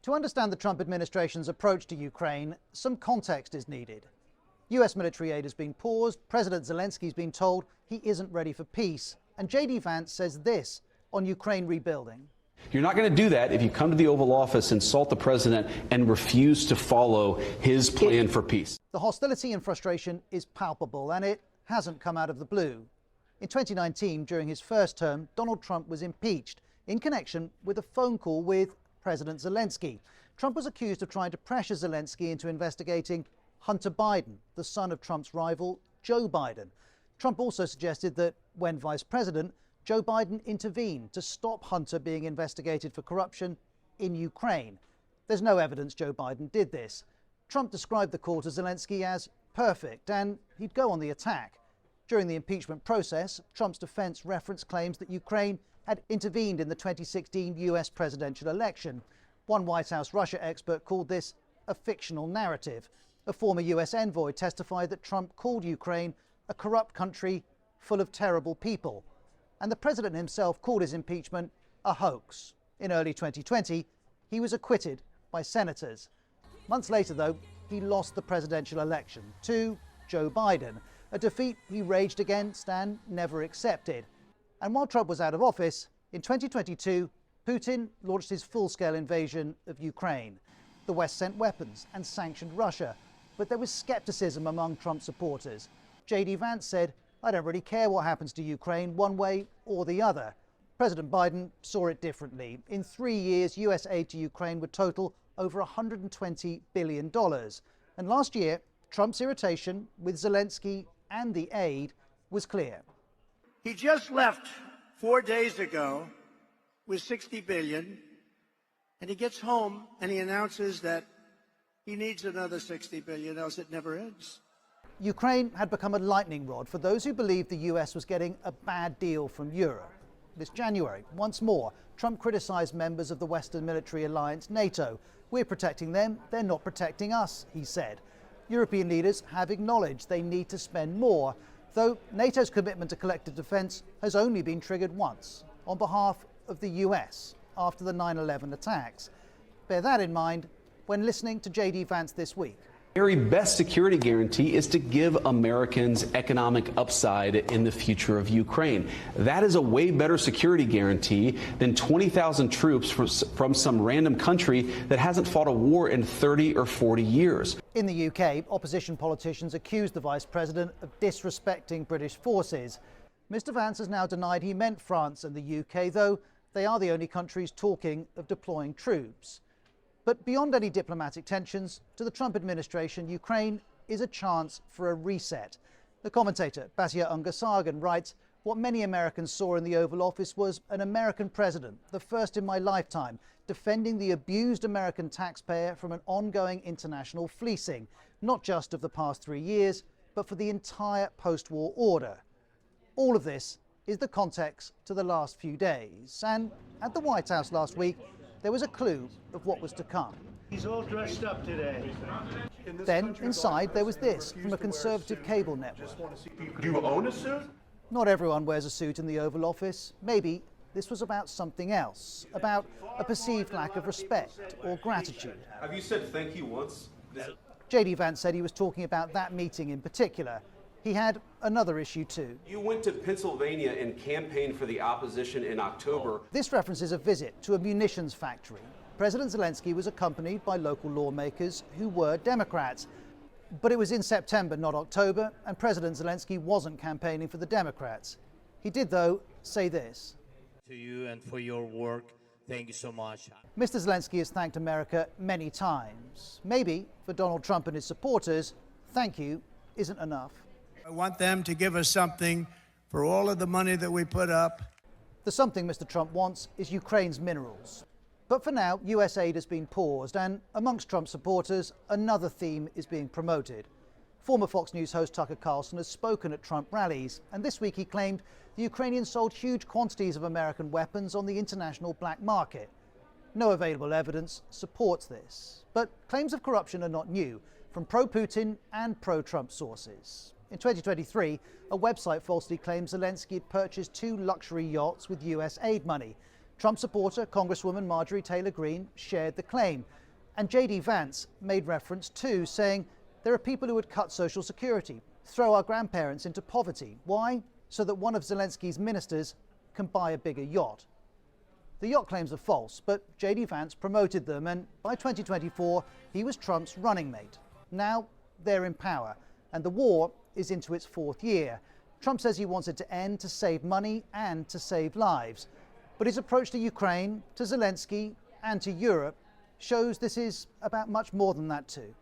To understand the Trump administration's approach to Ukraine, some context is needed. US military aid has been paused, President Zelensky's been told he isn't ready for peace, and JD Vance says this on Ukraine rebuilding. You're not going to do that if you come to the Oval Office, insult the president, and refuse to follow his plan for peace. The hostility and frustration is palpable, and it hasn't come out of the blue. In 2019, during his first term, Donald Trump was impeached in connection with a phone call with President Zelensky. Trump was accused of trying to pressure Zelensky into investigating Hunter Biden, the son of Trump's rival, Joe Biden. Trump also suggested that when vice president, Joe Biden intervened to stop Hunter being investigated for corruption in Ukraine. There's no evidence Joe Biden did this. Trump described the call to Zelensky as perfect, and he'd go on the attack. During the impeachment process, Trump's defense referenced claims that Ukraine had intervened in the 2016 US presidential election. One White House Russia expert called this a fictional narrative. A former US envoy testified that Trump called Ukraine a corrupt country full of terrible people. And the president himself called his impeachment a hoax. In early 2020, he was acquitted by senators. Months later, though, he lost the presidential election to Joe Biden, a defeat he raged against and never accepted. And while Trump was out of office, in 2022, Putin launched his full-scale invasion of Ukraine. The West sent weapons and sanctioned Russia, but there was skepticism among Trump supporters. JD Vance said, "I don't really care what happens to Ukraine one way or the other." President Biden saw it differently. In 3 years, US aid to Ukraine would total over $120 billion. And last year, Trump's irritation with Zelensky and the aid was clear. He just left 4 days ago with $60 billion, and he gets home and he announces that he needs another $60 billion, else it never ends. Ukraine had become a lightning rod for those who believed the US was getting a bad deal from Europe. This January, once more, Trump criticized members of the Western military alliance NATO. "We're protecting them, they're not protecting us," he said. European leaders have acknowledged they need to spend more, though NATO's commitment to collective defense has only been triggered once, on behalf of the US, after the 9/11 attacks. Bear that in mind when listening to JD Vance this week. The very best security guarantee is to give Americans economic upside in the future of Ukraine. That is a way better security guarantee than 20,000 troops from some random country that hasn't fought a war in 30 or 40 years. In the UK, opposition politicians accused the vice president of disrespecting British forces. Mr Vance has now denied he meant France and the UK, though they are the only countries talking of deploying troops. But beyond any diplomatic tensions, to the Trump administration, Ukraine is a chance for a reset. The commentator, Basia Ungasagan, writes, "What many Americans saw in the Oval Office was an American president, the first in my lifetime, defending the abused American taxpayer from an ongoing international fleecing, not just of the past 3 years, but for the entire post-war order." All of this is the context to the last few days. And at the White House last week, there was a clue of what was to come. He's all dressed up today. Then, inside, there was this from a conservative cable network. Do you own a suit? Not everyone wears a suit in the Oval Office. Maybe this was about something else, about a perceived lack of respect or gratitude. Have you said thank you once? JD Vance said he was talking about that meeting in particular. He had another issue too. You went to Pennsylvania and campaigned for the opposition in October. This references a visit to a munitions factory. President Zelensky was accompanied by local lawmakers who were Democrats. But it was in September, not October, and President Zelensky wasn't campaigning for the Democrats. He did, though, say this. To you and for your work, thank you so much. Mr. Zelensky has thanked America many times. Maybe, for Donald Trump and his supporters, thank you isn't enough. I want them to give us something for all of the money that we put up. The something Mr. Trump wants is Ukraine's minerals. But for now, US aid has been paused, and amongst Trump supporters, another theme is being promoted. Former Fox News host Tucker Carlson has spoken at Trump rallies, and this week he claimed the Ukrainians sold huge quantities of American weapons on the international black market. No available evidence supports this, but claims of corruption are not new, from pro-Putin and pro-Trump sources. In 2023, a website falsely claimed Zelensky had purchased 2 luxury yachts with US aid money. Trump supporter Congresswoman Marjorie Taylor Greene shared the claim, and J.D. Vance made reference too, saying there are people who would cut Social Security, throw our grandparents into poverty. Why? So that one of Zelensky's ministers can buy a bigger yacht. The yacht claims are false, but J.D. Vance promoted them, and by 2024, he was Trump's running mate. Now they're in power, and the war is into its fourth year. Trump says he wants it to end to save money and to save lives. But his approach to Ukraine, to Zelensky, and to Europe shows this is about much more than that too.